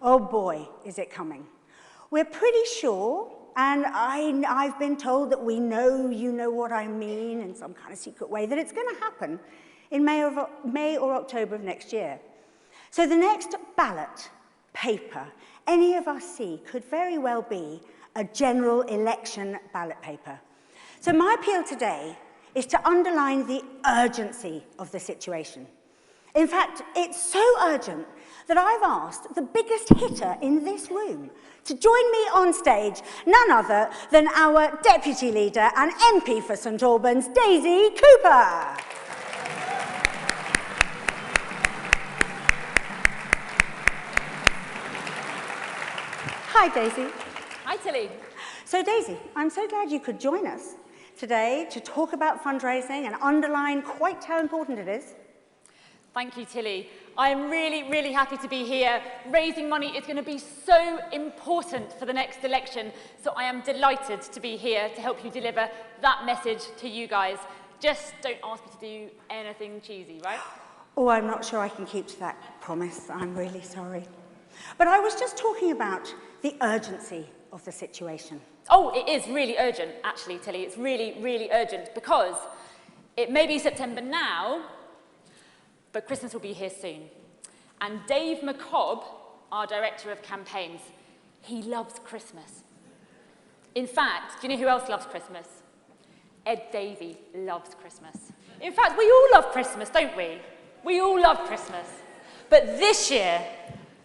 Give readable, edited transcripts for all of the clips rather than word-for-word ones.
Oh boy, is it coming. We're pretty sure, and I've been told that we know you know what I mean in some kind of secret way, that it's going to happen in May or October of next year. So the next ballot paper any of us see could very well be a general election ballot paper. So my appeal today is to underline the urgency of the situation. In fact, it's so urgent that I've asked the biggest hitter in this room to join me on stage, none other than our Deputy Leader and MP for St Albans, Daisy Cooper. Hi, Daisy. Hi, Tilly. So, Daisy, I'm so glad you could join us today to talk about fundraising and underline quite how important it is. Thank you, Tilly. I am really, really happy to be here. Raising money is going to be so important for the next election, so I am delighted to be here to help you deliver that message to you guys. Just don't ask me to do anything cheesy, right? Oh, I'm not sure I can keep to that promise. I'm really sorry. But I was just talking about the urgency of the situation. Oh, it is really urgent, actually, Tilly. It's really, really urgent because it may be September now, but Christmas will be here soon. And Dave McCobb, our Director of Campaigns, he loves Christmas. In fact, do you know who else loves Christmas? Ed Davey loves Christmas. In fact, we all love Christmas, don't we? We all love Christmas. But this year,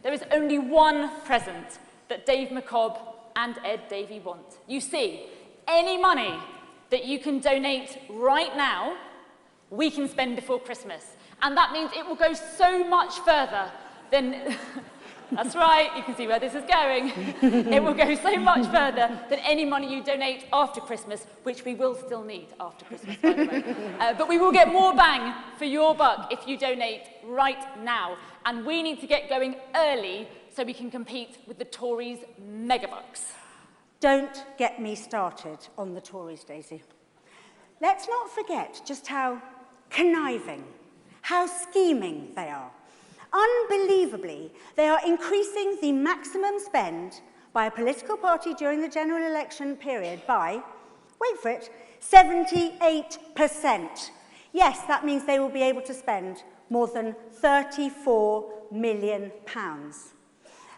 there is only one present that Dave McCobb and Ed Davey want. You see, any money that you can donate right now, we can spend before Christmas. And that means it will go so much further than, that's right, you can see where this is going. It will go so much further than any money you donate after Christmas, which we will still need after Christmas, by the way. But we will get more bang for your buck if you donate right now. And we need to get going early so we can compete with the Tories' megabucks. Don't get me started on the Tories, Daisy. Let's not forget just how conniving, how scheming they are. Unbelievably, they are increasing the maximum spend by a political party during the general election period by, wait for it, 78%. Yes, that means they will be able to spend more than £34 million.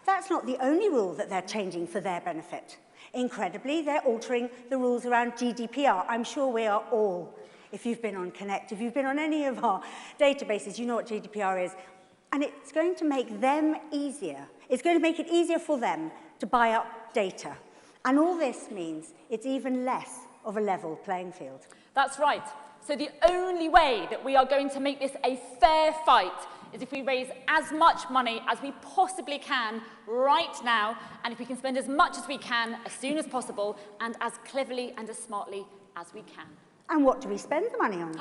That's not the only rule that they're changing for their benefit. Incredibly, they're altering the rules around GDPR. I'm sure we are all, if you've been on Connect, if you've been on any of our databases, you know what GDPR is. And it's going to make them easier. It's going to make it easier for them to buy up data. And all this means it's even less of a level playing field. That's right. So the only way that we are going to make this a fair fight is if we raise as much money as we possibly can right now, and if we can spend as much as we can as soon as possible, and as cleverly and as smartly as we can. And what do we spend the money on?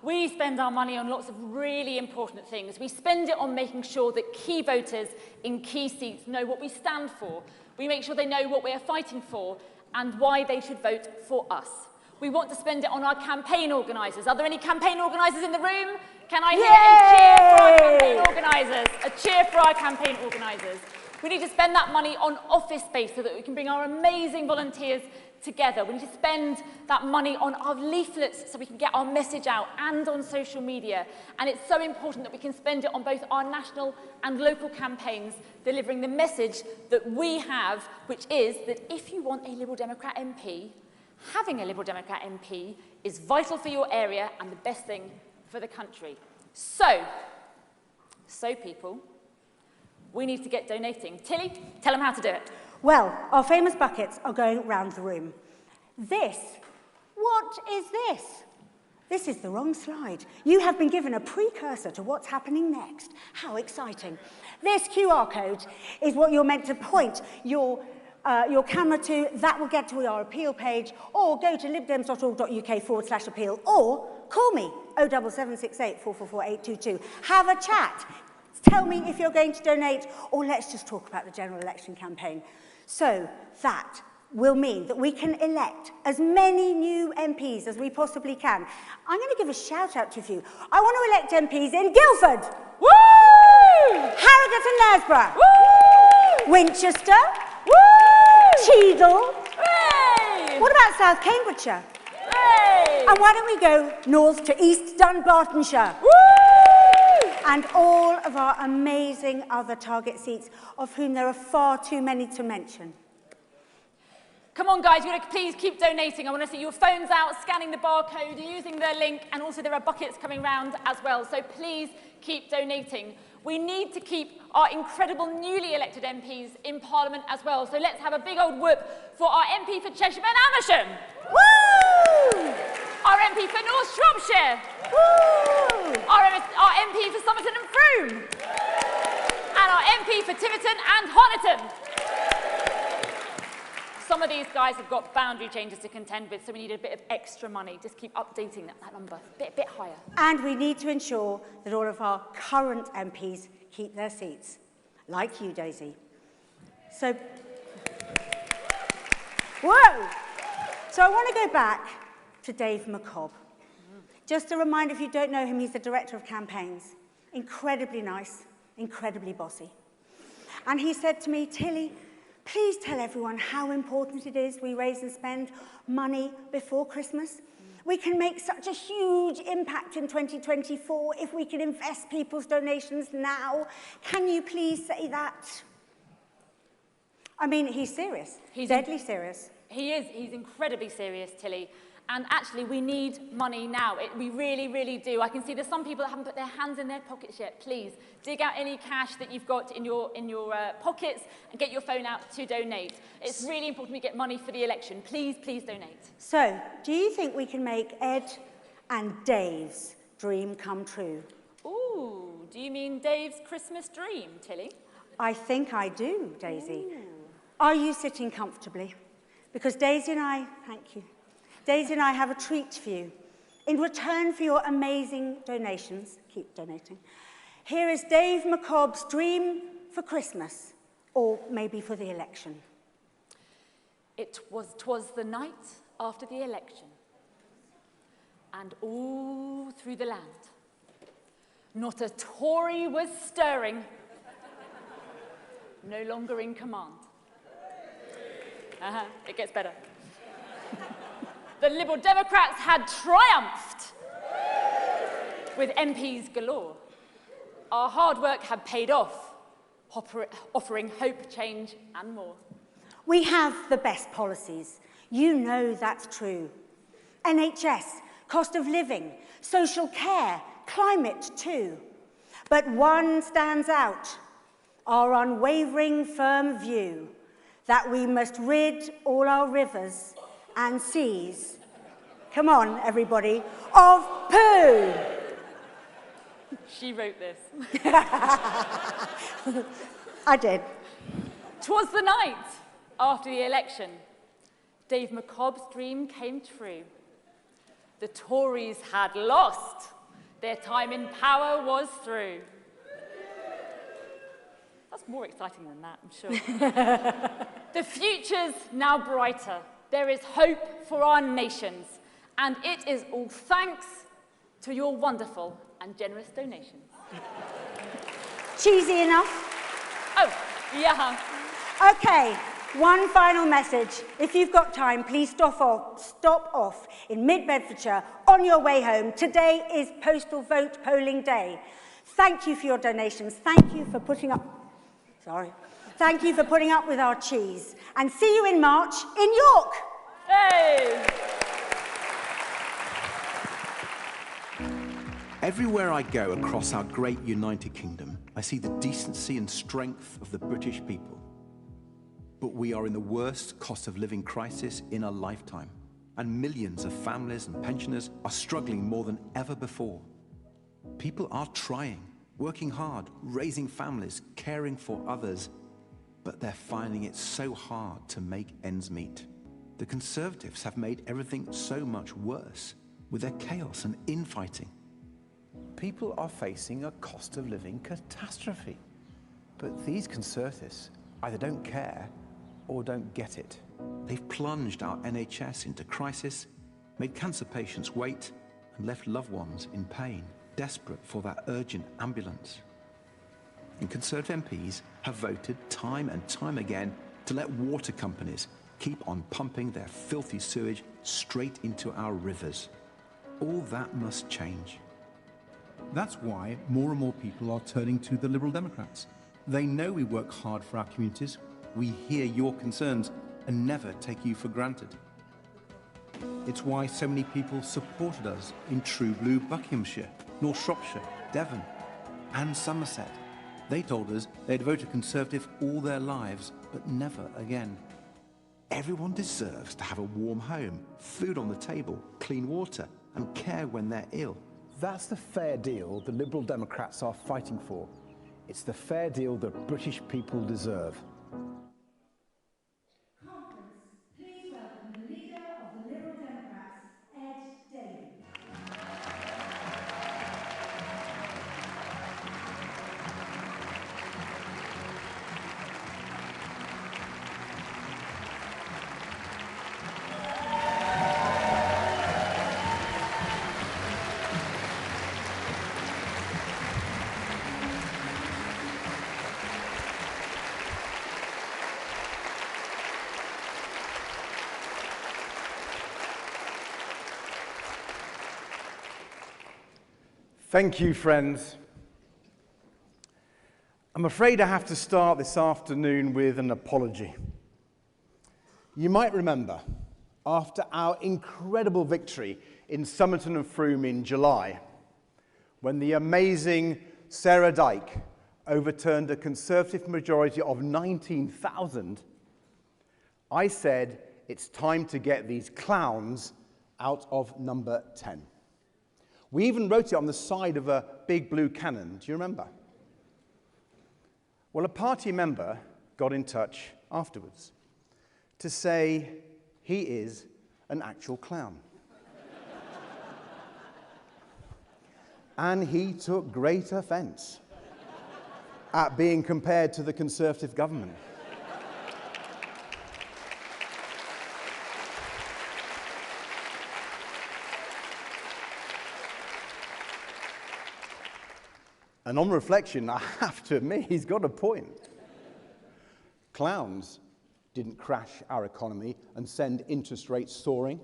We spend our money on lots of really important things. We spend it on making sure that key voters in key seats know what we stand for. We make sure they know what we are fighting for and why they should vote for us. We want to spend it on our campaign organisers. Are there any campaign organisers in the room? Can I hear a cheer for our campaign organisers? A cheer for our campaign organisers. We need to spend that money on office space so that we can bring our amazing volunteers together. We need to spend that money on our leaflets so we can get our message out and on social media. And it's so important that we can spend it on both our national and local campaigns, delivering the message that we have, which is that if you want a Liberal Democrat MP, having a Liberal Democrat MP is vital for your area and the best thing for the country. So people, we need to get donating. Tilly, tell them how to do it. Well, our famous buckets are going round the room. What is this? This is the wrong slide. You have been given a precursor to what's happening next. How exciting. This QR code is what you're meant to point your camera to. That will get to our appeal page, or go to libdems.org.uk/appeal, or call me 07768 444 822. Have a chat. Tell me if you're going to donate, or let's just talk about the general election campaign. So that will mean that we can elect as many new MPs as we possibly can. I'm going to give a shout out to a few. I want to elect MPs in Guildford, Woo! Harrogate and Knaresborough, Woo! Winchester, Woo! Cheadle. Hooray! What about South Cambridgeshire? Hooray! And why don't we go north to East Dunbartonshire? Woo! And all of our amazing other target seats, of whom there are far too many to mention. Come on, guys, you're going to please keep donating. I want to see your phones out, scanning the barcode, using the link, and also there are buckets coming round as well. So please keep donating. We need to keep our incredible newly elected MPs in Parliament as well. So let's have a big old whoop for our MP for Cheshire and Amersham. Woo! Our MP for North Shropshire. Woo! Our MP for Somerton and Frome. And our MP for Tiverton and Honiton. Some of these guys have got boundary changes to contend with, so we need a bit of extra money. Just keep updating that number a bit higher. And we need to ensure that all of our current MPs keep their seats, like you, Daisy. So, whoa! So I want to go back to Dave McCobb. Just a reminder, if you don't know him, he's the Director of Campaigns. Incredibly nice, incredibly bossy. And he said to me, Tilly, please tell everyone how important it is we raise and spend money before Christmas. We can make such a huge impact in 2024 if we can invest people's donations now. Can you please say that? I mean, he's serious. He's deadly serious. He is. He's incredibly serious, Tilly. And actually, we need money now. We really, really do. I can see there's some people that haven't put their hands in their pockets yet. Please, dig out any cash that you've got in your pockets and get your phone out to donate. It's really important we get money for the election. Please, please donate. So, do you think we can make Ed and Dave's dream come true? Ooh, do you mean Dave's Christmas dream, Tilly? I think I do, Daisy. Ooh. Are you sitting comfortably? Because Daisy and I, thank you. Daisy and I have a treat for you. In return for your amazing donations, keep donating, here is Dave McCobb's dream for Christmas, or maybe for the election. Twas the night after the election, and all through the land, not a Tory was stirring, no longer in command. It gets better. The Liberal Democrats had triumphed with MPs galore. Our hard work had paid off, offering hope, change, and more. We have the best policies. You know that's true. NHS, cost of living, social care, climate too. But one stands out, our unwavering firm view that we must rid all our rivers and seas, come on everybody, of poo. She wrote this. I did. 'Twas the night after the election. Dave McCobb's dream came true. The Tories had lost. Their time in power was through. That's more exciting than that, I'm sure. The future's now brighter. There is hope for our nations, and it is all thanks to your wonderful and generous donations. Cheesy enough? Oh, yeah. Okay, one final message. If you've got time, please stop off in Mid-Bedfordshire on your way home. Today is postal vote polling day. Thank you for your donations. Thank you for putting up... Thank you for putting up with our cheese. And see you in March in York. Hey! Everywhere I go across our great United Kingdom, I see the decency and strength of the British people. But we are in the worst cost of living crisis in a lifetime, and millions of families and pensioners are struggling more than ever before. People are trying, working hard, raising families, caring for others, but they're finding it so hard to make ends meet. The Conservatives have made everything so much worse with their chaos and infighting. People are facing a cost of living catastrophe, but these Conservatives either don't care or don't get it. They've plunged our NHS into crisis, made cancer patients wait, and left loved ones in pain, desperate for that urgent ambulance. And Conservative MPs have voted time and time again to let water companies keep on pumping their filthy sewage straight into our rivers. All that must change. That's why more and more people are turning to the Liberal Democrats. They know we work hard for our communities, we hear your concerns, and never take you for granted. It's why so many people supported us in true blue Buckinghamshire, North Shropshire, Devon, and Somerset. They told us they'd voted Conservative all their lives, but never again. Everyone deserves to have a warm home, food on the table, clean water, and care when they're ill. That's the fair deal the Liberal Democrats are fighting for. It's the fair deal that British people deserve. Conference, please welcome the leader of the Liberal Democrats, Ed Davey. Thank you, friends. I'm afraid I have to start this afternoon with an apology. You might remember, after our incredible victory in Somerton and Frome in July, when the amazing Sarah Dyke overturned a Conservative majority of 19,000, I said it's time to get these clowns out of number 10. We even wrote it on the side of a big blue cannon. Do you remember? Well, a party member got in touch afterwards to say he is an actual clown. And he took great offence at being compared to the Conservative government. And on reflection, I have to admit, he's got a point. Clowns didn't crash our economy and send interest rates soaring.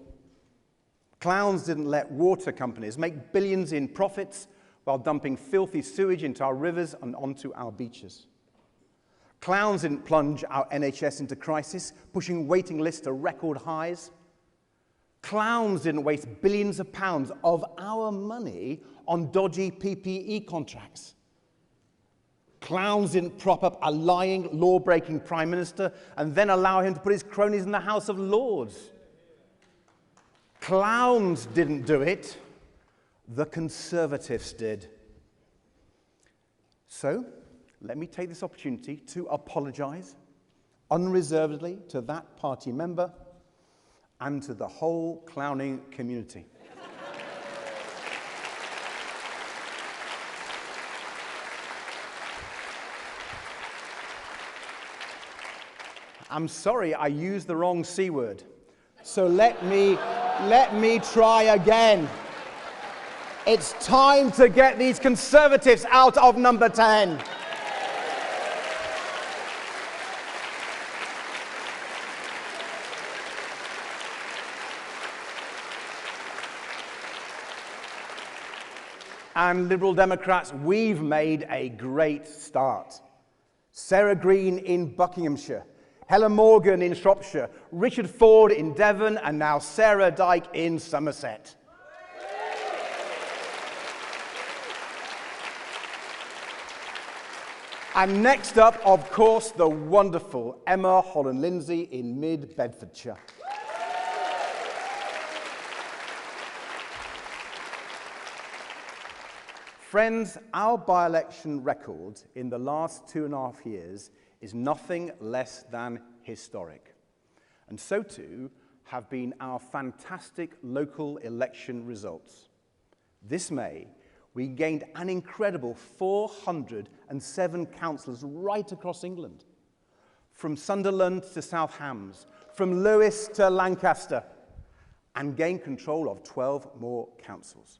Clowns didn't let water companies make billions in profits while dumping filthy sewage into our rivers and onto our beaches. Clowns didn't plunge our NHS into crisis, pushing waiting lists to record highs. Clowns didn't waste billions of pounds of our money on dodgy PPE contracts. Clowns didn't prop up a lying, law-breaking Prime Minister and then allow him to put his cronies in the House of Lords. Clowns didn't do it. The Conservatives did. So, let me take this opportunity to apologise unreservedly to that party member and to the whole clowning community. I'm sorry, I used the wrong C word. So let me try again. It's time to get these Conservatives out of number 10. And Liberal Democrats, we've made a great start. Sarah Green in Buckinghamshire, Helen Morgan in Shropshire, Richard Ford in Devon, and now Sarah Dyke in Somerset. And next up, of course, the wonderful Emma Holland-Lindsay in Mid-Bedfordshire. Friends, our by-election record in the last 2.5 years is nothing less than historic. And so too have been our fantastic local election results. This May, we gained an incredible 407 councillors right across England, from Sunderland to South Hams, from Lewes to Lancaster, and gained control of 12 more councils.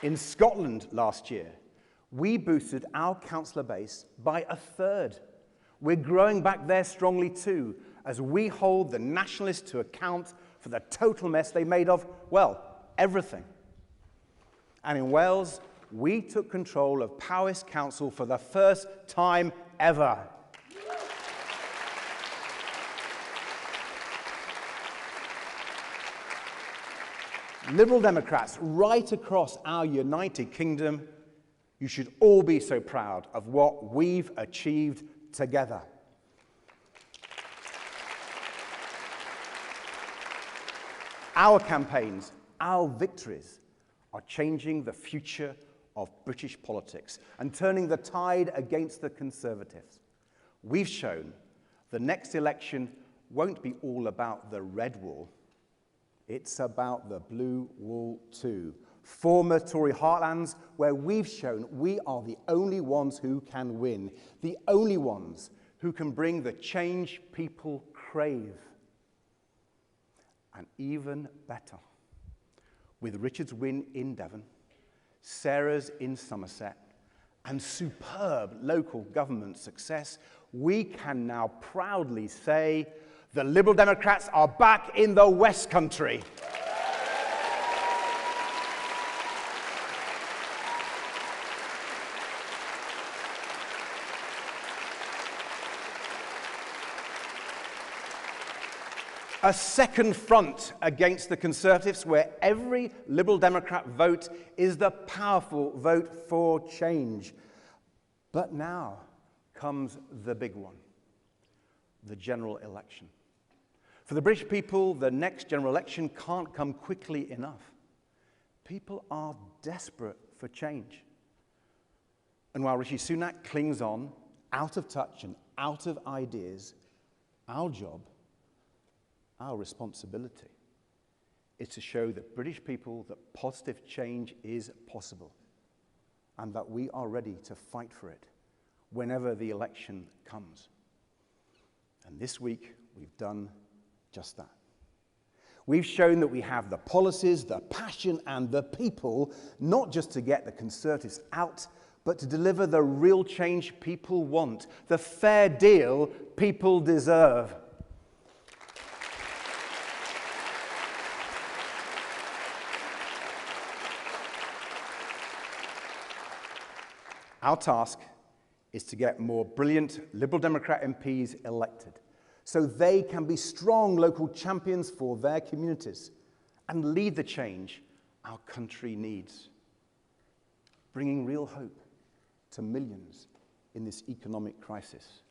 In Scotland last year, we boosted our councillor base by a third. We're growing back there strongly too, as we hold the nationalists to account for the total mess they made of, well, everything. And in Wales, we took control of Powys Council for the first time ever. Liberal Democrats right across our United Kingdom, you should all be so proud of what we've achieved together. Our campaigns, our victories, are changing the future of British politics and turning the tide against the Conservatives. We've shown the next election won't be all about the red wall. It's about the blue wall too. Former Tory heartlands where we've shown we are the only ones who can win, the only ones who can bring the change people crave. And even better, with Richard's win in Devon, Sarah's in Somerset, and superb local government success, we can now proudly say the Liberal Democrats are back in the West Country. A second front against the Conservatives where every Liberal Democrat vote is the powerful vote for change. But now comes the big one, the general election. For the British people, the next general election can't come quickly enough. People are desperate for change. And while Rishi Sunak clings on, out of touch and out of ideas, our job, our responsibility, is to show the British people that positive change is possible and that we are ready to fight for it whenever the election comes. And this week, we've done just that. We've shown that we have the policies, the passion, and the people, not just to get the Conservatives out, but to deliver the real change people want, the fair deal people deserve. Our task is to get more brilliant Liberal Democrat MPs elected so they can be strong local champions for their communities and lead the change our country needs, bringing real hope to millions in this economic crisis.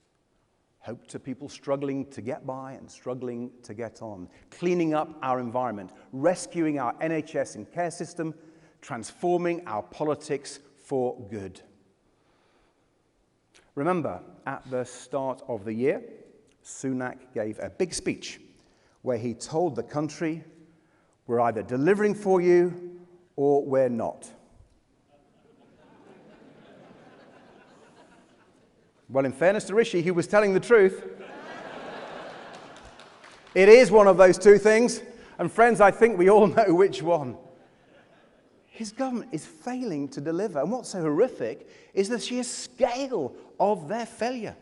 Hope to people struggling to get by and struggling to get on, cleaning up our environment, rescuing our NHS and care system, transforming our politics for good. Remember, at the start of the year, Sunak gave a big speech where he told the country, we're either delivering for you or we're not. Well, in fairness to Rishi, he was telling the truth. It is one of those two things, and friends, I think we all know which one. His government is failing to deliver. And what's so horrific is the sheer scale of their failure.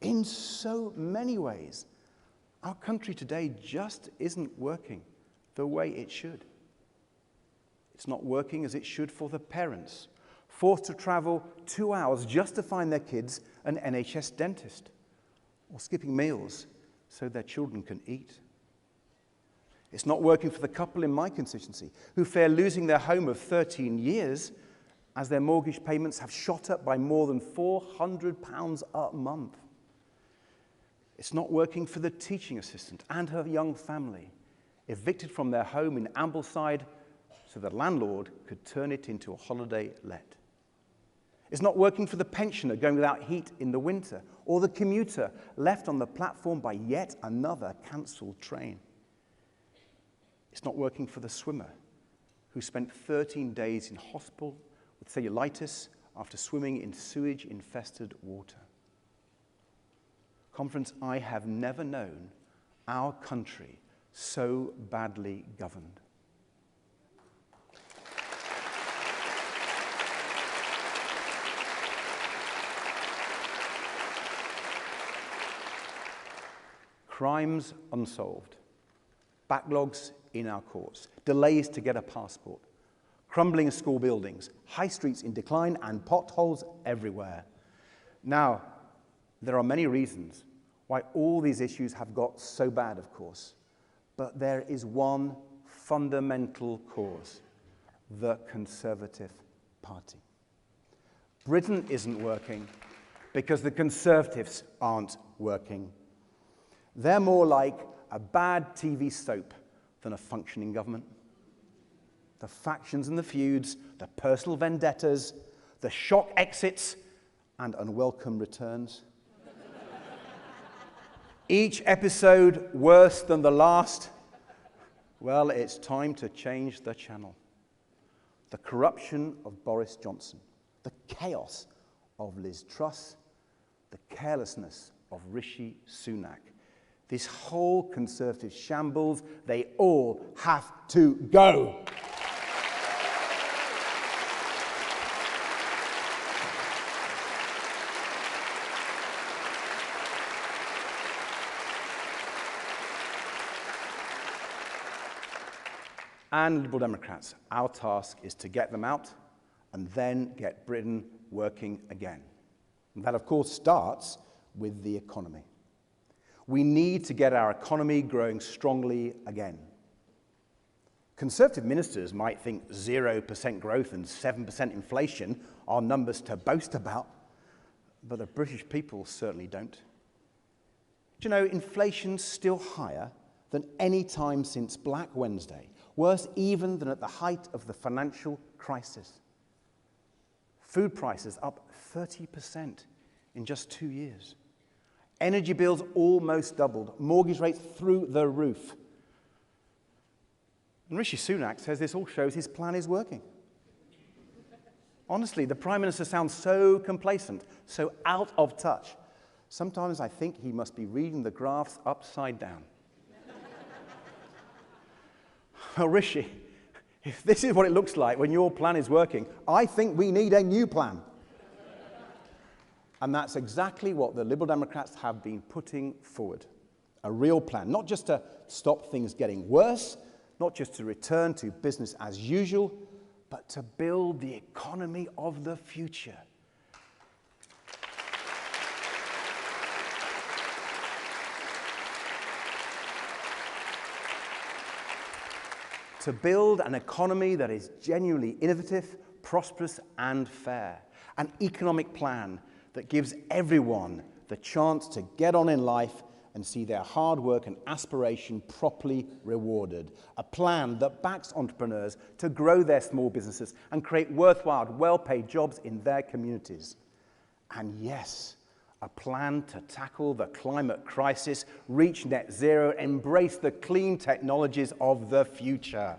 In so many ways, our country today just isn't working the way it should. It's not working as it should for the parents, forced to travel 2 hours just to find their kids an NHS dentist, or skipping meals so their children can eat. It's not working for the couple in my constituency who fear losing their home of 13 years as their mortgage payments have shot up by more than £400 a month. It's not working for the teaching assistant and her young family, evicted from their home in Ambleside so the landlord could turn it into a holiday let. It's not working for the pensioner going without heat in the winter, or the commuter left on the platform by yet another cancelled train. It's not working for the swimmer who spent 13 days in hospital with cellulitis after swimming in sewage-infested water. Conference, I have never known our country so badly governed. crimes unsolved, backlogs in our courts, delays to get a passport, crumbling school buildings, high streets in decline, and potholes everywhere. Now, there are many reasons why all these issues have got so bad, of course, but there is one fundamental cause: the Conservative Party. Britain isn't working because the Conservatives aren't working. They're more like a bad TV soap than a functioning government. The factions and the feuds, the personal vendettas, the shock exits, and unwelcome returns. Each episode worse than the last. Well, it's time to change the channel. The corruption of Boris Johnson, the chaos of Liz Truss, the carelessness of Rishi Sunak. This whole Conservative shambles, they all have to go. And Liberal Democrats, our task is to get them out and then get Britain working again. And that, of course, starts with the economy. We need to get our economy growing strongly again. Conservative ministers might think 0% growth and 7% inflation are numbers to boast about, but the British people certainly don't. Do you know, inflation's still higher than any time since Black Wednesday, worse even than at the height of the financial crisis. Food prices up 30% in just 2 years. Energy bills almost doubled, mortgage rates through the roof. And Rishi Sunak says this all shows his plan is working. Honestly, the Prime Minister sounds so complacent, so out of touch. Sometimes I think he must be reading the graphs upside down. Well, Rishi, if this is what it looks like when your plan is working, I think we need a new plan. And that's exactly what the Liberal Democrats have been putting forward. A real plan, not just to stop things getting worse, not just to return to business as usual, but to build the economy of the future. To build an economy that is genuinely innovative, prosperous, and fair. An economic plan that gives everyone the chance to get on in life and see their hard work and aspiration properly rewarded. A plan that backs entrepreneurs to grow their small businesses and create worthwhile, well-paid jobs in their communities. And yes, a plan to tackle the climate crisis, reach net zero, embrace the clean technologies of the future.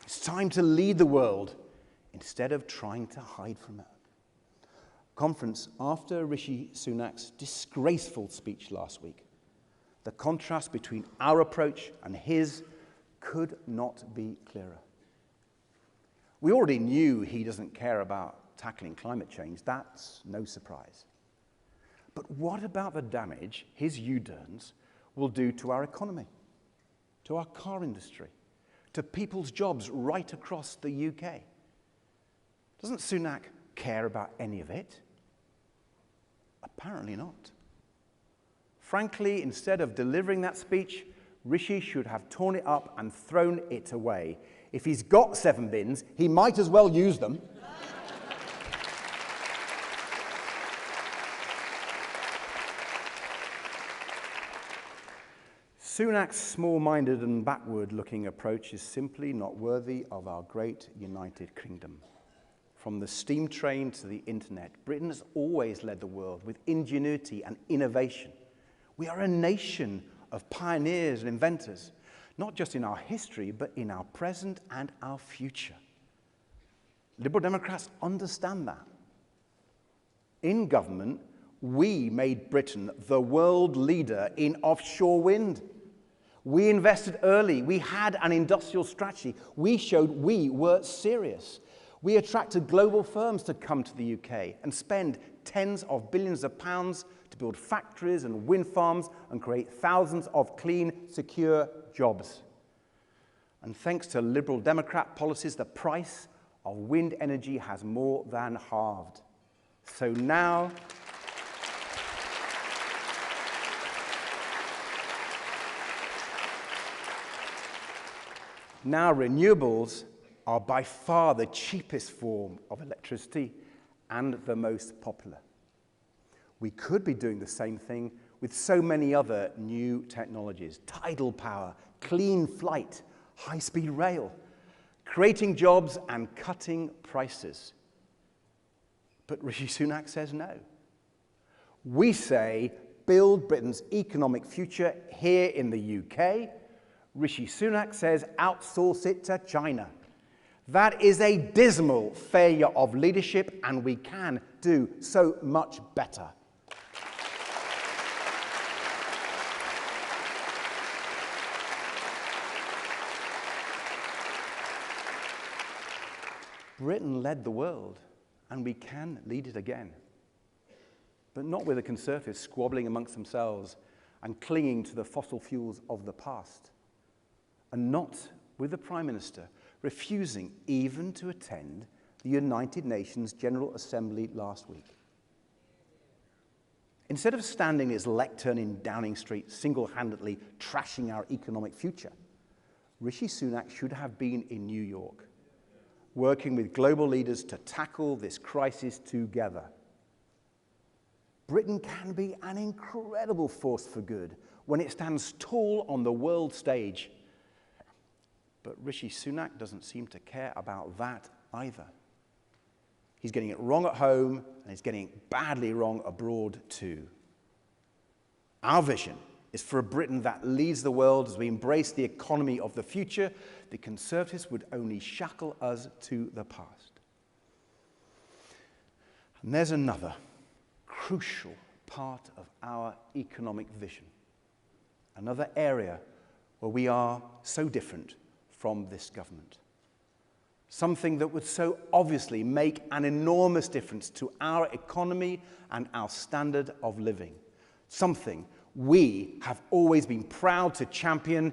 It's time to lead the world instead of trying to hide from it. Conference after Rishi Sunak's disgraceful speech last week. The contrast between our approach and his could not be clearer. We already knew he doesn't care about tackling climate change. That's no surprise. But what about the damage his U-turns will do to our economy, to our car industry, to people's jobs right across the UK? Doesn't Sunak care about any of it? Apparently not. Frankly, instead of delivering that speech, Rishi should have torn it up and thrown it away. If he's got 7 bins, he might as well use them. Sunak's small-minded and backward-looking approach is simply not worthy of our great United Kingdom. From the steam train to the internet, Britain has always led the world with ingenuity and innovation. We are a nation of pioneers and inventors, not just in our history, but in our present and our future. Liberal Democrats understand that. In government, we made Britain the world leader in offshore wind. We invested early. We had an industrial strategy. We showed we were serious. We attracted global firms to come to the UK and spend tens of billions of pounds to build factories and wind farms and create thousands of clean, secure jobs. And thanks to Liberal Democrat policies, the price of wind energy has more than halved. So now renewables are by far the cheapest form of electricity and the most popular. We could be doing the same thing with so many other new technologies: tidal power, clean flight, high-speed rail, creating jobs and cutting prices. But Rishi Sunak says no. We say build Britain's economic future here in the UK. Rishi Sunak says outsource it to China. That is a dismal failure of leadership, and we can do so much better. Britain led the world, and we can lead it again. But not with the Conservatives squabbling amongst themselves and clinging to the fossil fuels of the past. And not with the Prime Minister refusing even to attend the United Nations General Assembly last week. Instead of standing his lectern in Downing Street single-handedly trashing our economic future, Rishi Sunak should have been in New York, working with global leaders to tackle this crisis together. Britain can be an incredible force for good when it stands tall on the world stage. But Rishi Sunak doesn't seem to care about that either. He's getting it wrong at home, and he's getting it badly wrong abroad too. Our vision is for a Britain that leads the world as we embrace the economy of the future. The Conservatives would only shackle us to the past. And there's another crucial part of our economic vision, another area where we are so different from this government. Something that would so obviously make an enormous difference to our economy and our standard of living. Something we have always been proud to champion,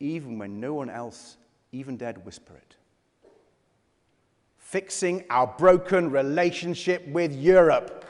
even when no one else even dared whisper it. Fixing our broken relationship with Europe.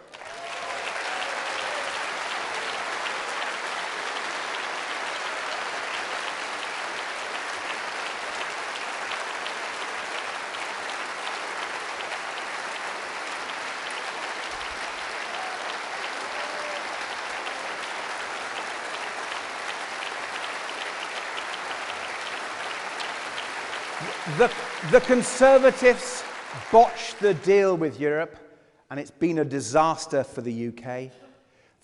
The Conservatives botched the deal with Europe, and it's been a disaster for the UK.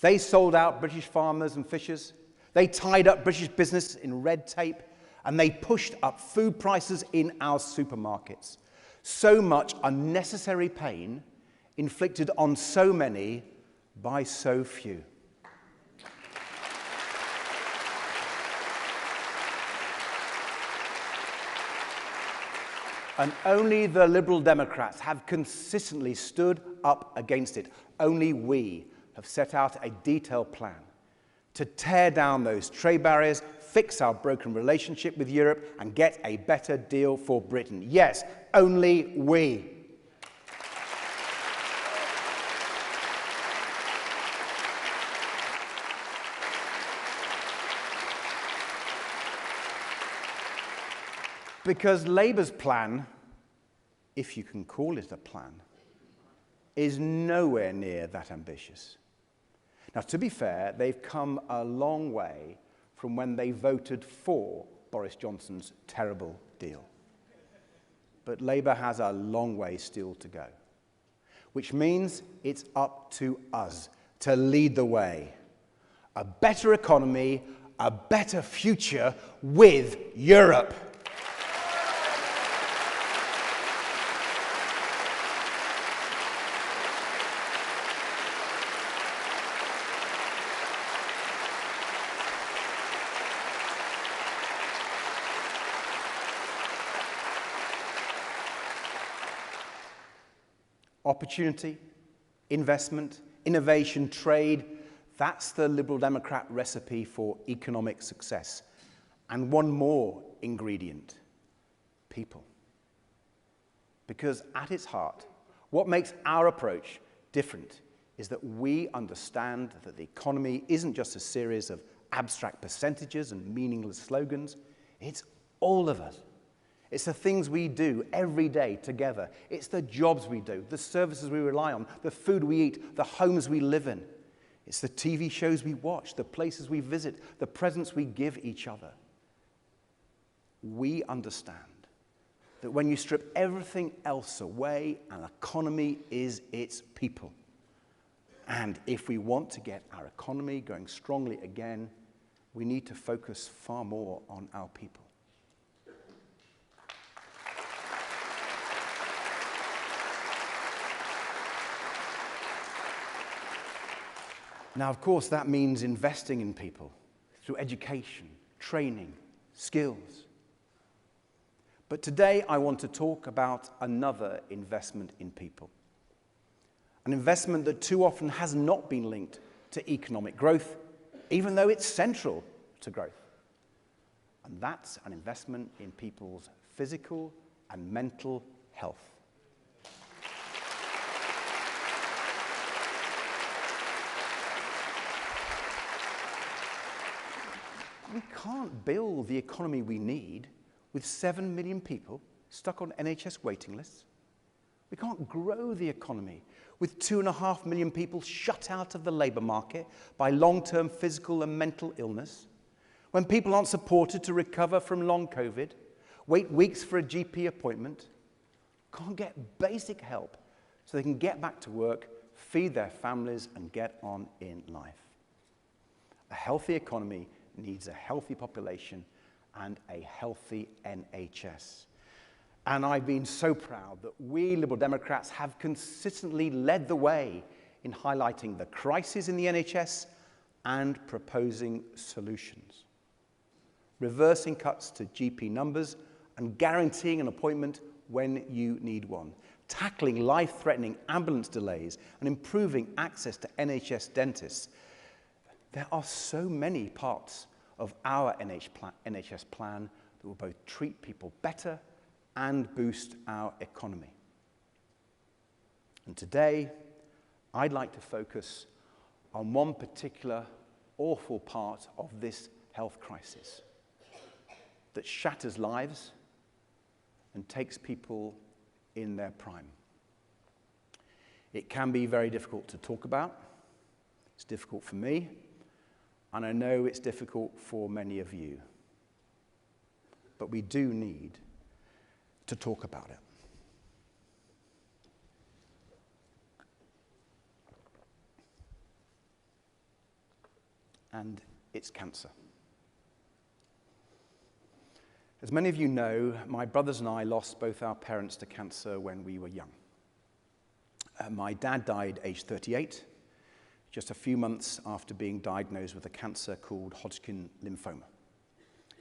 They sold out British farmers and fishers. They tied up British business in red tape, and they pushed up food prices in our supermarkets. So much unnecessary pain inflicted on so many by so few. And only the Liberal Democrats have consistently stood up against it. Only we have set out a detailed plan to tear down those trade barriers, fix our broken relationship with Europe, and get a better deal for Britain. Yes, only we. Because Labour's plan, if you can call it a plan, is nowhere near that ambitious. Now, to be fair, they've come a long way from when they voted for Boris Johnson's terrible deal. But Labour has a long way still to go, which means it's up to us to lead the way. A better economy, a better future with Europe. Opportunity, investment, innovation, trade. That's the Liberal Democrat recipe for economic success. And one more ingredient, people. Because at its heart, what makes our approach different is that we understand that the economy isn't just a series of abstract percentages and meaningless slogans. It's all of us. It's the things we do every day together. It's the jobs we do, the services we rely on, the food we eat, the homes we live in. It's the TV shows we watch, the places we visit, the presents we give each other. We understand that when you strip everything else away, an economy is its people. And if we want to get our economy going strongly again, we need to focus far more on our people. Now, of course, that means investing in people through education, training, skills. But today, I want to talk about another investment in people. An investment that too often has not been linked to economic growth, even though it's central to growth. And that's an investment in people's physical and mental health. We can't build the economy we need with 7 million people stuck on NHS waiting lists. We can't grow the economy with 2.5 million people shut out of the labour market by long-term physical and mental illness, when people aren't supported to recover from long COVID, wait weeks for a GP appointment, can't get basic help so they can get back to work, feed their families, and get on in life. A healthy economy needs a healthy population and a healthy NHS. And I've been so proud that we Liberal Democrats have consistently led the way in highlighting the crisis in the NHS and proposing solutions. Reversing cuts to GP numbers and guaranteeing an appointment when you need one. Tackling life-threatening ambulance delays and improving access to NHS dentists. There are so many parts of our NHS plan that will both treat people better and boost our economy. And today, I'd like to focus on one particular awful part of this health crisis that shatters lives and takes people in their prime. It can be very difficult to talk about. It's difficult for me, and I know it's difficult for many of you. But we do need to talk about it. And it's cancer. As many of you know, my brothers and I lost both our parents to cancer when we were young. My dad died aged 38, just a few months after being diagnosed with a cancer called Hodgkin lymphoma.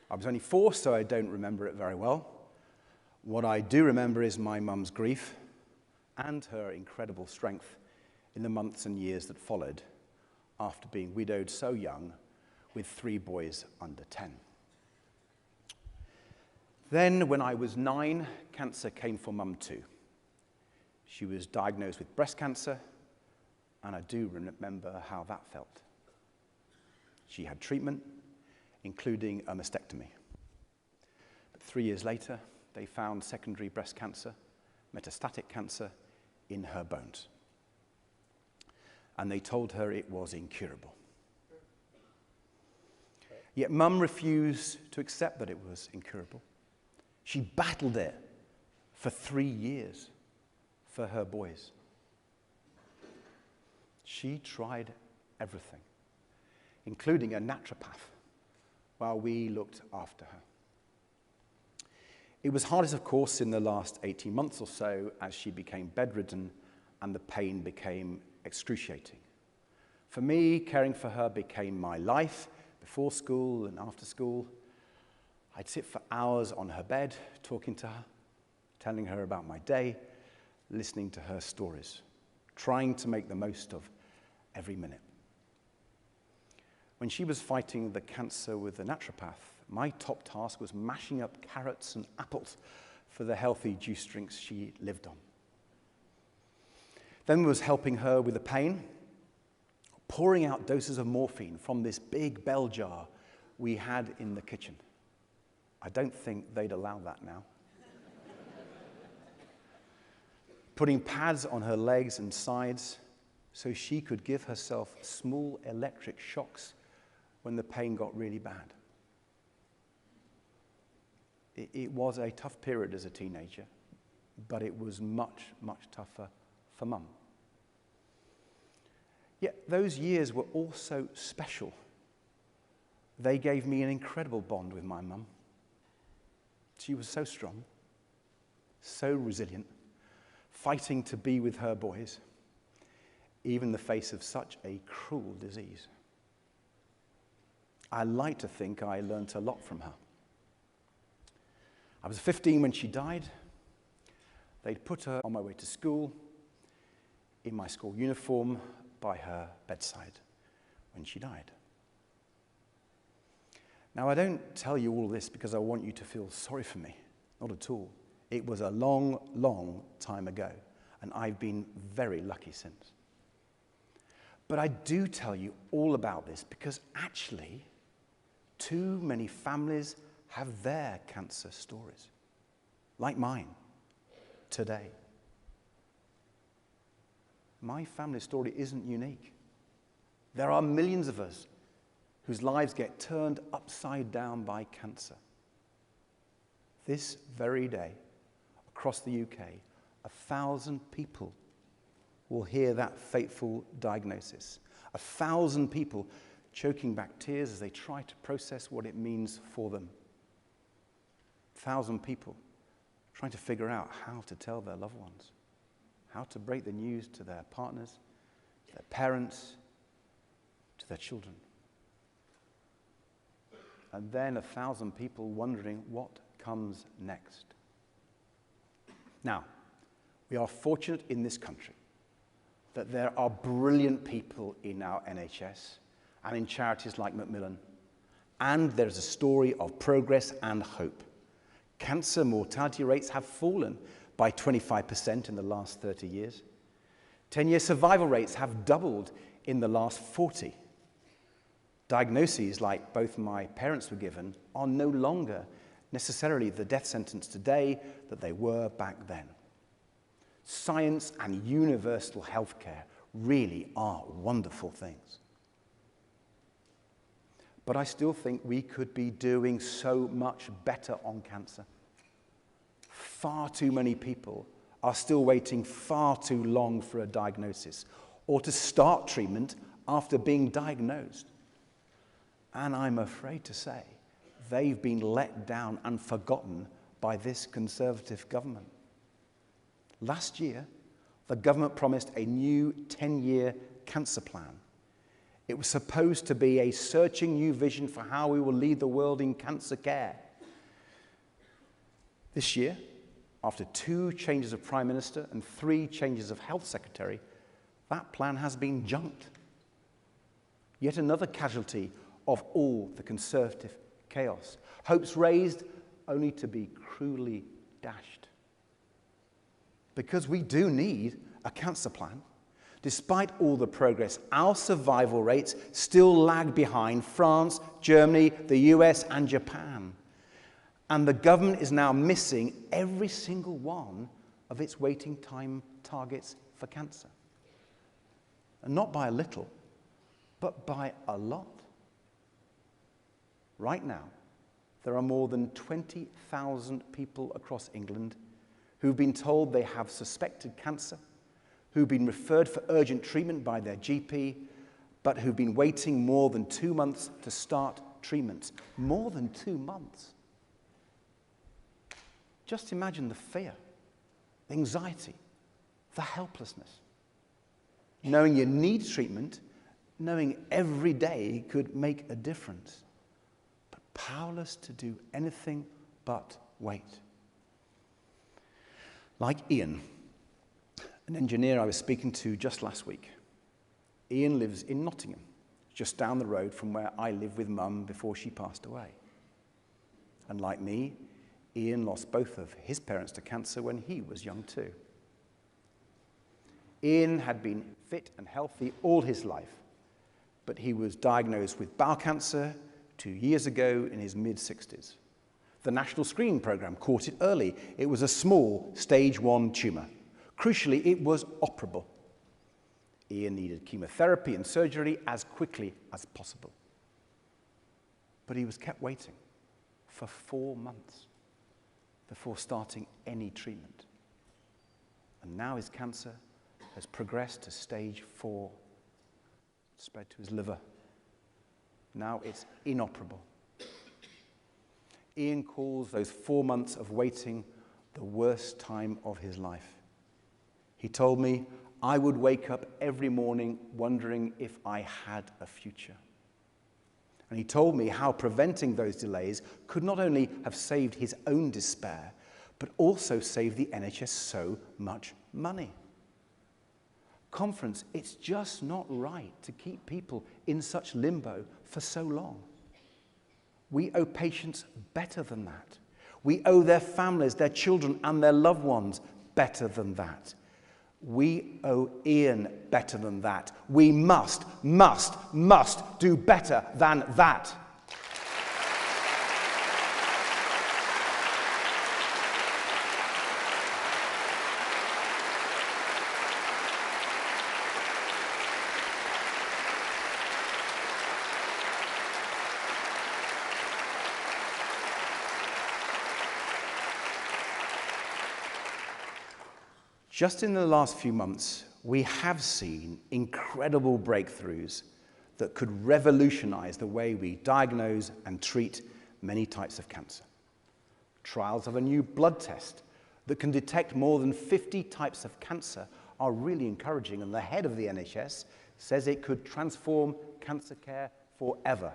I was only 4, so I don't remember it very well. What I do remember is my mum's grief and her incredible strength in the months and years that followed after being widowed so young with 3 boys under 10. Then, when I was 9, cancer came for Mum too. She was diagnosed with breast cancer, and I do remember how that felt. She had treatment, including a mastectomy. But 3 years later, they found secondary breast cancer, metastatic cancer, in her bones. And they told her it was incurable. Yet Mum refused to accept that it was incurable. She battled it for 3 years for her boys. She tried everything, including a naturopath, while we looked after her. It was hardest, of course, in the last 18 months or so as she became bedridden and the pain became excruciating. For me, caring for her became my life before school and after school. I'd sit for hours on her bed talking to her, telling her about my day, listening to her stories, trying to make the most of every minute. When she was fighting the cancer with the naturopath, my top task was mashing up carrots and apples for the healthy juice drinks she lived on. Then was helping her with the pain, pouring out doses of morphine from this big bell jar we had in the kitchen. I don't think they'd allow that now. Putting pads on her legs and sides so she could give herself small electric shocks when the pain got really bad. It was a tough period as a teenager, but it was much, much tougher for Mum. Yet those years were also special. They gave me an incredible bond with my mum. She was so strong, so resilient, fighting to be with her boys, even in the face of such a cruel disease. I like to think I learnt a lot from her. I was 15 when she died. They'd put her on my way to school, in my school uniform, by her bedside when she died. Now, I don't tell you all this because I want you to feel sorry for me. Not at all. It was a long, long time ago, and I've been very lucky since. But I do tell you all about this because actually, too many families have their cancer stories, like mine, today. My family story isn't unique. There are millions of us whose lives get turned upside down by cancer. This very day, across the UK, 1,000 people will hear that fateful diagnosis. 1,000 people choking back tears as they try to process what it means for them. 1,000 people trying to figure out how to tell their loved ones, how to break the news to their partners, to their parents, to their children. And then 1,000 people wondering what comes next. Now, we are fortunate in this country that there are brilliant people in our NHS and in charities like Macmillan, and there's a story of progress and hope. Cancer mortality rates have fallen by 25% in the last 30 years. 10-year survival rates have doubled in the last 40. Diagnoses like both my parents were given are no longer necessarily the death sentence today that they were back then. Science and universal healthcare really are wonderful things. But I still think we could be doing so much better on cancer. Far too many people are still waiting far too long for a diagnosis or to start treatment after being diagnosed. And I'm afraid to say they've been let down and forgotten by this Conservative government. Last year, the government promised a new 10-year cancer plan. It was supposed to be a searching new vision for how we will lead the world in cancer care. This year, after 2 changes of Prime Minister and 3 changes of Health Secretary, that plan has been junked. Yet another casualty of all the Conservative chaos. Hopes raised only to be cruelly dashed. Because we do need a cancer plan. Despite all the progress, our survival rates still lag behind France, Germany, the US, and Japan. And the government is now missing every single one of its waiting time targets for cancer. And not by a little, but by a lot. Right now, there are more than 20,000 people across England who've been told they have suspected cancer, who've been referred for urgent treatment by their GP, but who've been waiting more than 2 months to start treatment. More than 2 months. Just imagine the fear, the anxiety, the helplessness. Knowing you need treatment, knowing every day could make a difference, but powerless to do anything but wait. Like Ian, An engineer I was speaking to just last week. Ian lives in Nottingham, just down the road from where I lived with Mum before she passed away. And like me, Ian lost both of his parents to cancer when he was young too. Ian had been fit and healthy all his life, but he was diagnosed with bowel cancer 2 years ago in his mid-60s. The National Screening Programme caught it early. It was a small stage 1 tumour. Crucially, it was operable. Ian needed chemotherapy and surgery as quickly as possible. But he was kept waiting for 4 months before starting any treatment. And now his cancer has progressed to stage 4, spread to his liver. Now it's inoperable. Ian calls those 4 months of waiting the worst time of his life. He told me, I would wake up every morning wondering if I had a future. And he told me how preventing those delays could not only have saved his own despair, but also saved the NHS so much money. Conference, it's just not right to keep people in such limbo for so long. We owe patients better than that. We owe their families, their children, and their loved ones better than that. We owe Ian better than that. We must do better than that. Just in the last few months, we have seen incredible breakthroughs that could revolutionize the way we diagnose and treat many types of cancer. Trials of a new blood test that can detect more than 50 types of cancer are really encouraging, and the head of the NHS says it could transform cancer care forever.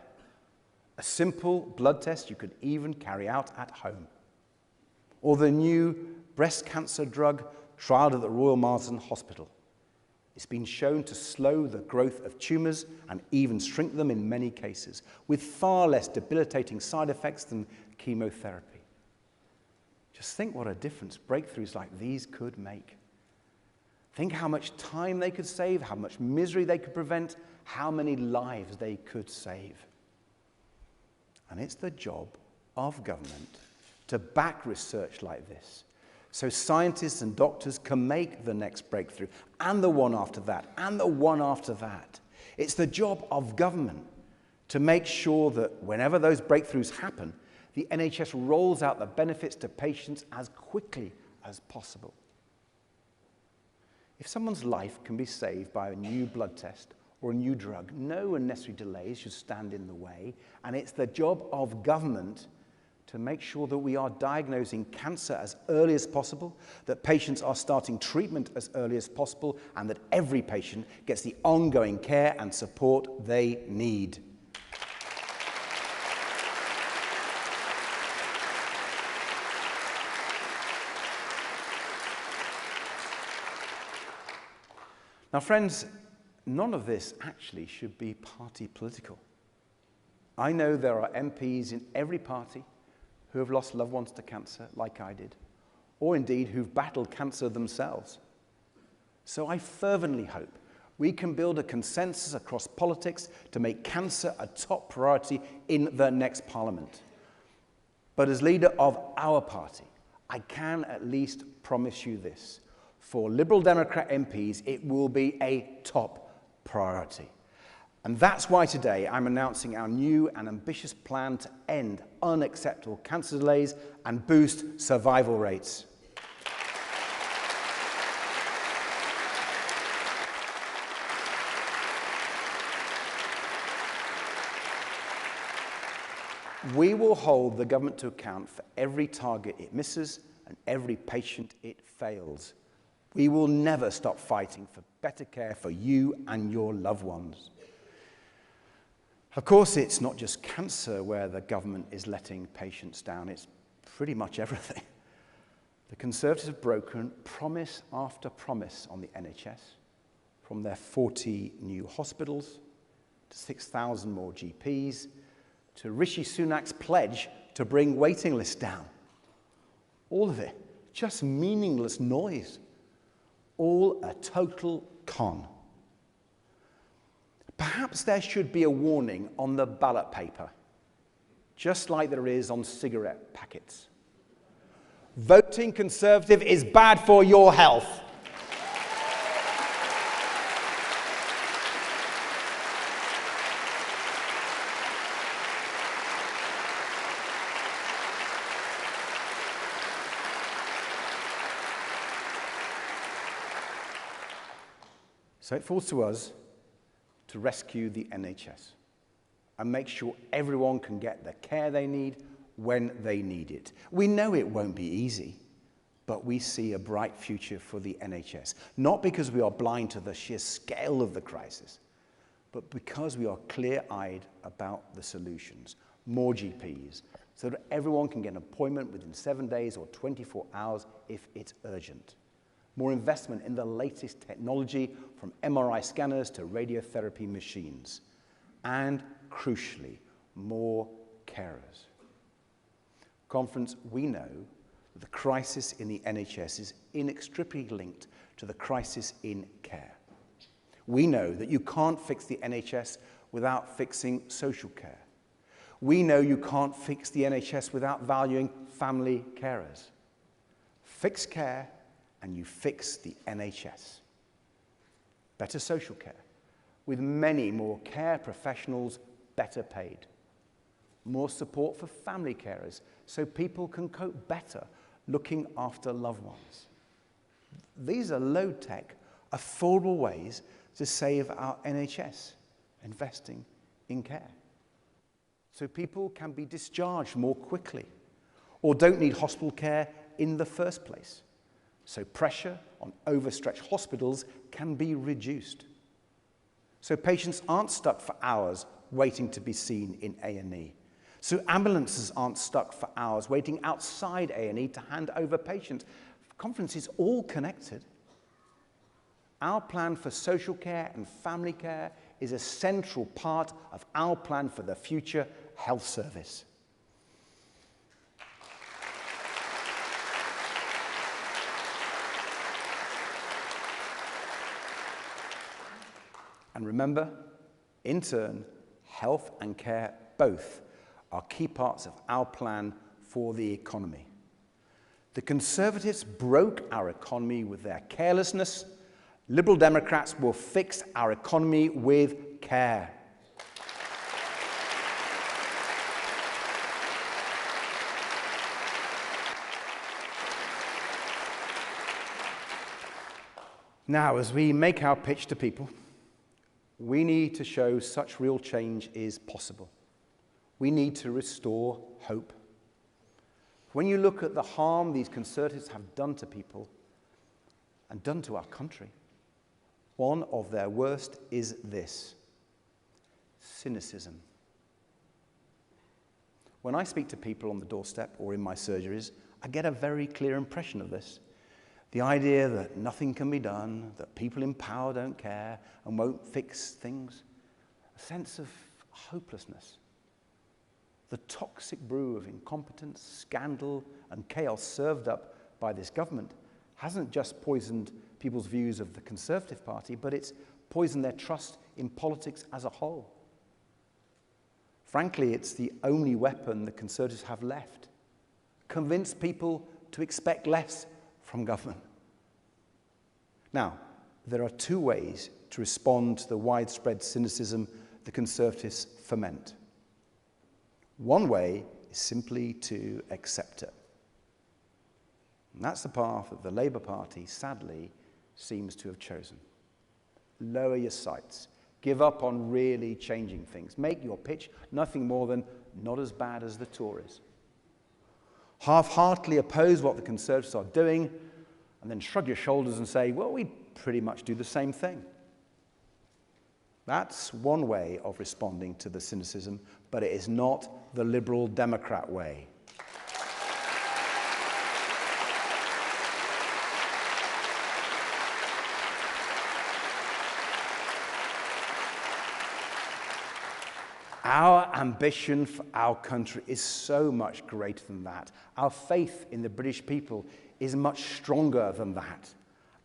A simple blood test you could even carry out at home. Or the new breast cancer drug trialed at the Royal Marsden Hospital. It's been shown to slow the growth of tumours and even shrink them in many cases, with far less debilitating side effects than chemotherapy. Just think what a difference breakthroughs like these could make. Think how much time they could save, how much misery they could prevent, how many lives they could save. And it's the job of government to back research like this, so scientists and doctors can make the next breakthrough, and the one after that, and the one after that. It's the job of government to make sure that whenever those breakthroughs happen, the NHS rolls out the benefits to patients as quickly as possible. If someone's life can be saved by a new blood test or a new drug, no unnecessary delays should stand in the way, and it's the job of government to make sure that we are diagnosing cancer as early as possible, that patients are starting treatment as early as possible, and that every patient gets the ongoing care and support they need. Now, friends, none of this actually should be party political. I know there are MPs in every party who have lost loved ones to cancer, like I did, or indeed who've battled cancer themselves. So I fervently hope we can build a consensus across politics to make cancer a top priority in the next Parliament. But as leader of our party, I can at least promise you this. For Liberal Democrat MPs, it will be a top priority. And that's why today I'm announcing our new and ambitious plan to end unacceptable cancer delays and boost survival rates. We will hold the government to account for every target it misses and every patient it fails. We will never stop fighting for better care for you and your loved ones. Of course, it's not just cancer where the government is letting patients down. It's pretty much everything. The Conservatives have broken promise after promise on the NHS, from their 40 new hospitals to 6,000 more GPs, to Rishi Sunak's pledge to bring waiting lists down. All of it, just meaningless noise. All a total con. Perhaps there should be a warning on the ballot paper, just like there is on cigarette packets. Voting Conservative is bad for your health. So it falls to us to rescue the NHS and make sure everyone can get the care they need when they need it. We know it won't be easy, but we see a bright future for the NHS, not because we are blind to the sheer scale of the crisis, but because we are clear-eyed about the solutions. More GPs, so that everyone can get an appointment within 7 days or 24 hours if it's urgent. More investment in the latest technology, from MRI scanners to radiotherapy machines. And, crucially, more carers. Conference, we know that the crisis in the NHS is inextricably linked to the crisis in care. We know that you can't fix the NHS without fixing social care. We know you can't fix the NHS without valuing family carers. Fix care and you fix the NHS. Better social care, with many more care professionals better paid. More support for family carers so people can cope better looking after loved ones. These are low-tech, affordable ways to save our NHS, investing in care. So people can be discharged more quickly or don't need hospital care in the first place. So pressure on overstretched hospitals can be reduced. So patients aren't stuck for hours waiting to be seen in A&E. So ambulances aren't stuck for hours waiting outside A&E to hand over patients. Conference is all connected. Our plan for social care and family care is a central part of our plan for the future health service. And remember, in turn, health and care both are key parts of our plan for the economy. The Conservatives broke our economy with their carelessness. Liberal Democrats will fix our economy with care. Now, as we make our pitch to people, we need to show such real change is possible. We need to restore hope. When you look at the harm these Conservatives have done to people and done to our country, one of their worst is this: cynicism. When I speak to people on the doorstep or in my surgeries, I get a very clear impression of this. The idea that nothing can be done, that people in power don't care and won't fix things. A sense of hopelessness. The toxic brew of incompetence, scandal, and chaos served up by this government hasn't just poisoned people's views of the Conservative Party, but it's poisoned their trust in politics as a whole. Frankly, it's the only weapon the Conservatives have left. Convince people to expect less from government. Now, there are two ways to respond to the widespread cynicism the Conservatives foment. One way is simply to accept it. And that's the path that the Labour Party, sadly, seems to have chosen. Lower your sights. Give up on really changing things. Make your pitch nothing more than not as bad as the Tories. Half-heartedly oppose what the Conservatives are doing, and then shrug your shoulders and say, well, we pretty much do the same thing. That's one way of responding to the cynicism, but it is not the Liberal Democrat way. Our ambition for our country is so much greater than that. Our faith in the British people is much stronger than that.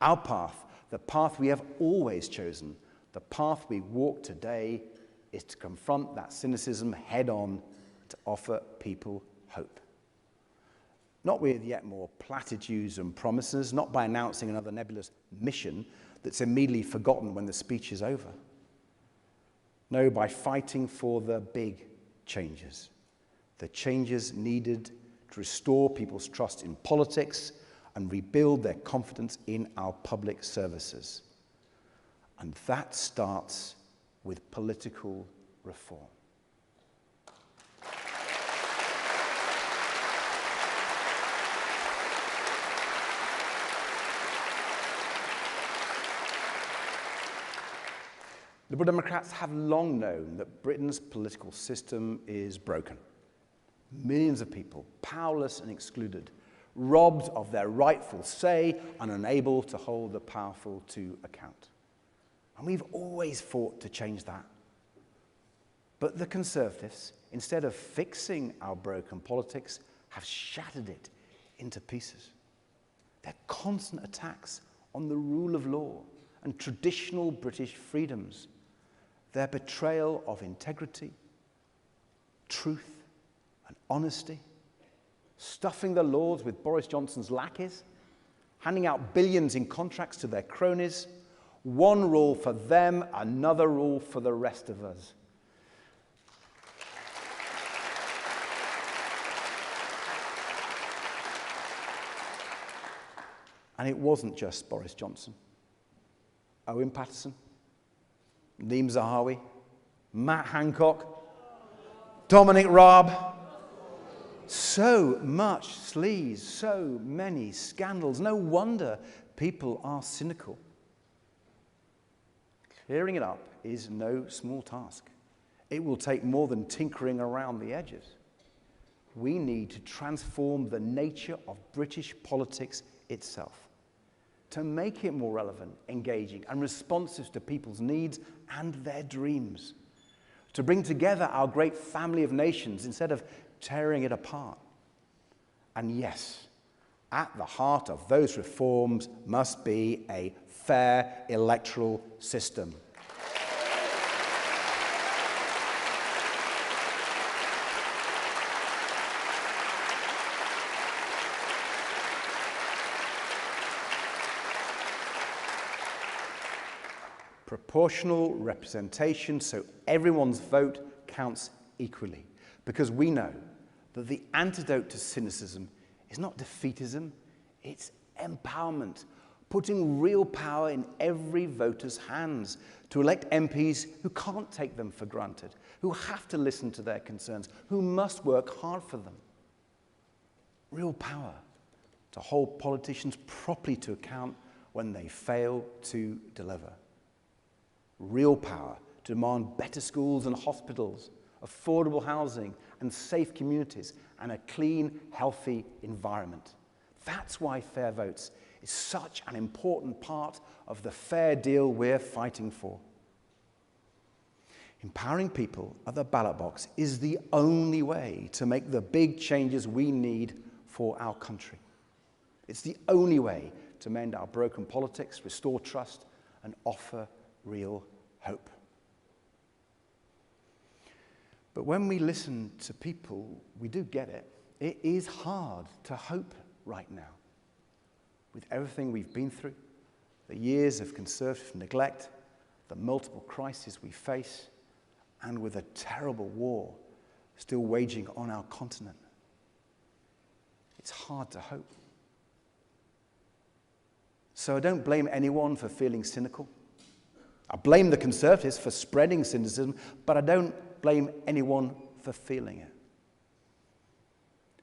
Our path, the path we have always chosen, the path we walk today, is to confront that cynicism head on, to offer people hope. Not with yet more platitudes and promises, not by announcing another nebulous mission that's immediately forgotten when the speech is over. No, by fighting for the big changes, the changes needed to restore people's trust in politics and rebuild their confidence in our public services. And that starts with political reform. Liberal Democrats have long known that Britain's political system is broken. Millions of people, powerless and excluded, robbed of their rightful say and unable to hold the powerful to account. And we've always fought to change that. But the Conservatives, instead of fixing our broken politics, have shattered it into pieces. Their constant attacks on the rule of law and traditional British freedoms, their betrayal of integrity, truth, and honesty, stuffing the Lords with Boris Johnson's lackeys, handing out billions in contracts to their cronies, one rule for them, another rule for the rest of us. And it wasn't just Boris Johnson. Owen Paterson, Nadeem Zahawi, Matt Hancock, Dominic Raab. So much sleaze, so many scandals. No wonder people are cynical. Clearing it up is no small task. It will take more than tinkering around the edges. We need to transform the nature of British politics itself, to make it more relevant, engaging, and responsive to people's needs and their dreams, to bring together our great family of nations instead of tearing it apart. And yes, at the heart of those reforms must be a fair electoral system. Proportional representation so everyone's vote counts equally. Because we know that the antidote to cynicism is not defeatism, it's empowerment, putting real power in every voter's hands to elect MPs who can't take them for granted, who have to listen to their concerns, who must work hard for them. Real power to hold politicians properly to account when they fail to deliver. Real power to demand better schools and hospitals, affordable housing and safe communities, and a clean, healthy environment. That's why fair votes is such an important part of the fair deal we're fighting for. Empowering people at the ballot box is the only way to make the big changes we need for our country. It's the only way to mend our broken politics, restore trust, and offer real hope. But when we listen to people, we do get it. It is hard to hope right now. With everything we've been through, the years of conservative neglect, the multiple crises we face, and with a terrible war still waging on our continent, it's hard to hope. So I don't blame anyone for feeling cynical. I blame the Conservatives for spreading cynicism, but I don't blame anyone for feeling it.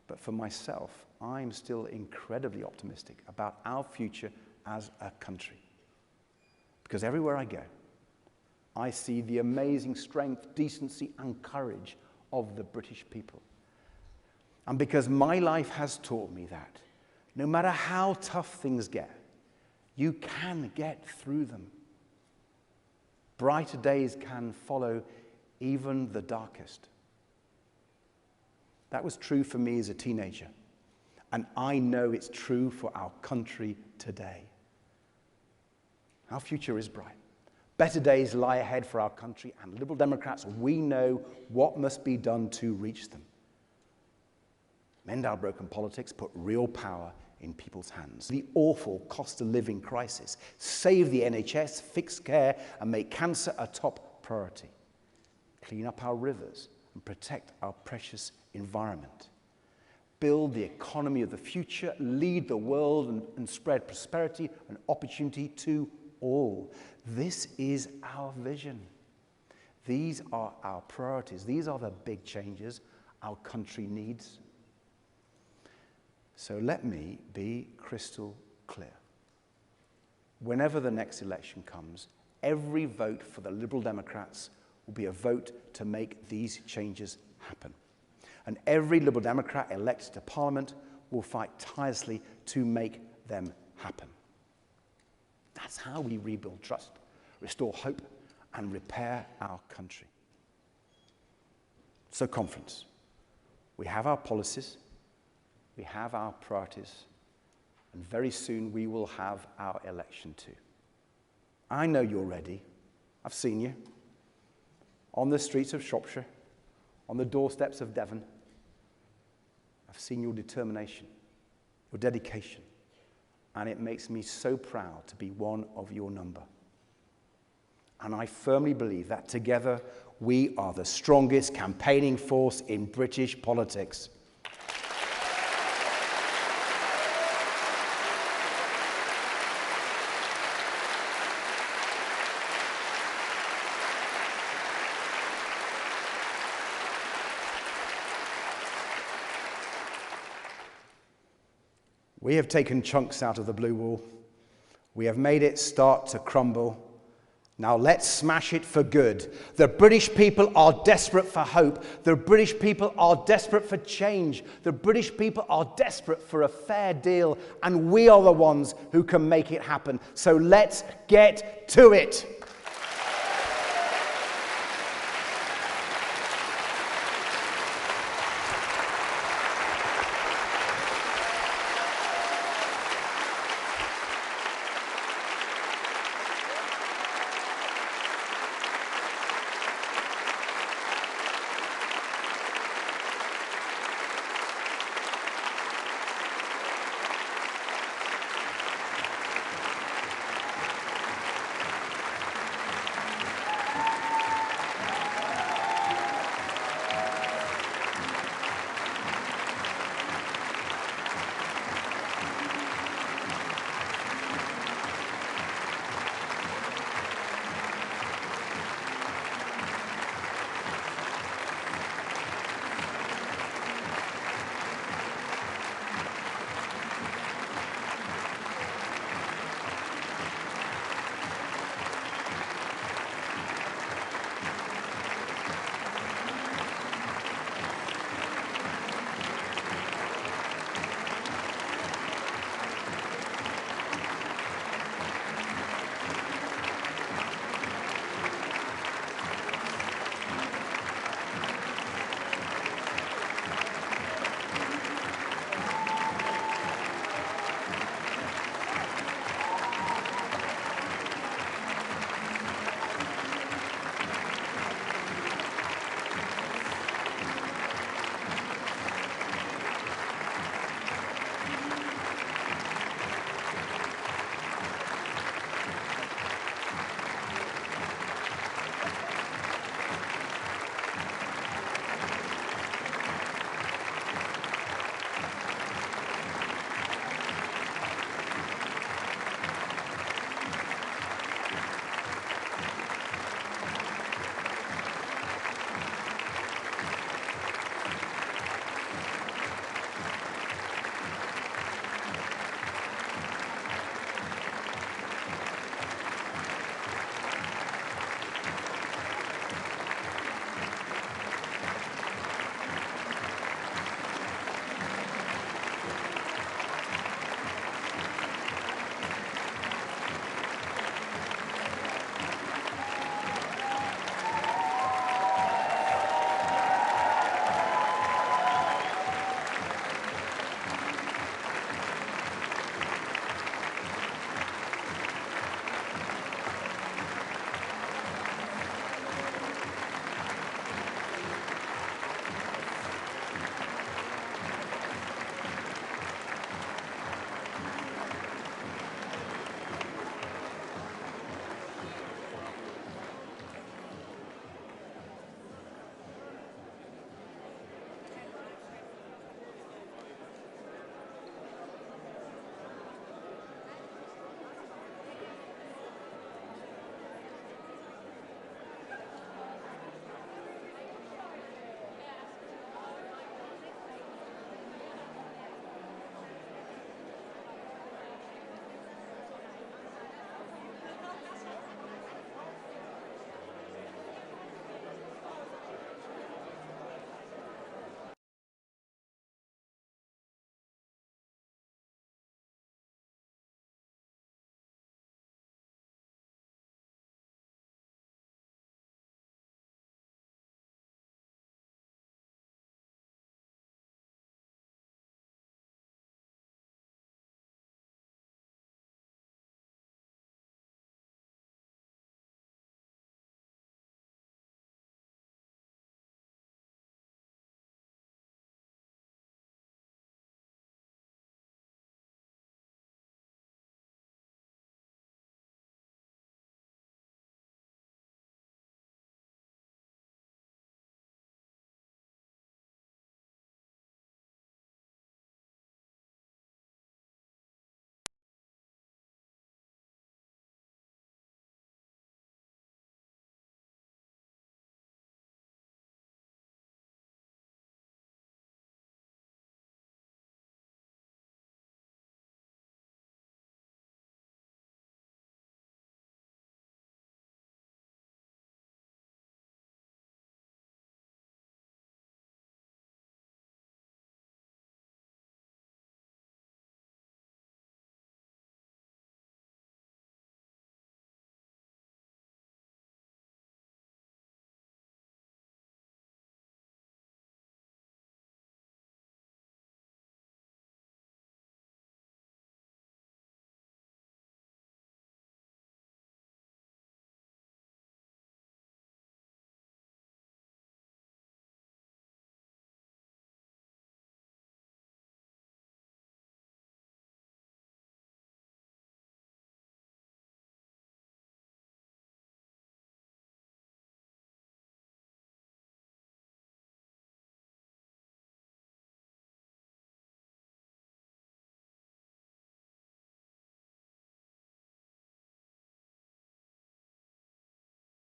But for myself, I'm still incredibly optimistic about our future as a country. Because everywhere I go, I see the amazing strength, decency, and courage of the British people. And because my life has taught me that no matter how tough things get, you can get through them. Brighter days can follow even the darkest. That was true for me as a teenager, and I know it's true for our country today. Our future is bright. Better days lie ahead for our country, and Liberal Democrats, we know what must be done to reach them. Mend our broken politics, put real power in people's hands. The awful cost of living crisis. Save the NHS, fix care, and make cancer a top priority. Clean up our rivers and protect our precious environment. Build the economy of the future, lead the world, and spread prosperity and opportunity to all. This is our vision. These are our priorities. These are the big changes our country needs. So let me be crystal clear. Whenever the next election comes, every vote for the Liberal Democrats will be a vote to make these changes happen. And every Liberal Democrat elected to Parliament will fight tirelessly to make them happen. That's how we rebuild trust, restore hope, and repair our country. So, conference. We have our policies, we have our priorities, and very soon we will have our election too. I know you're ready. I've seen you on the streets of Shropshire, on the doorsteps of Devon. I've seen your determination, your dedication, and it makes me so proud to be one of your number. And I firmly believe that together we are the strongest campaigning force in British politics. We have taken chunks out of the blue wall. We have made it start to crumble. Now let's smash it for good. The British people are desperate for hope. The British people are desperate for change. The British people are desperate for a fair deal, and we are the ones who can make it happen. So let's get to it.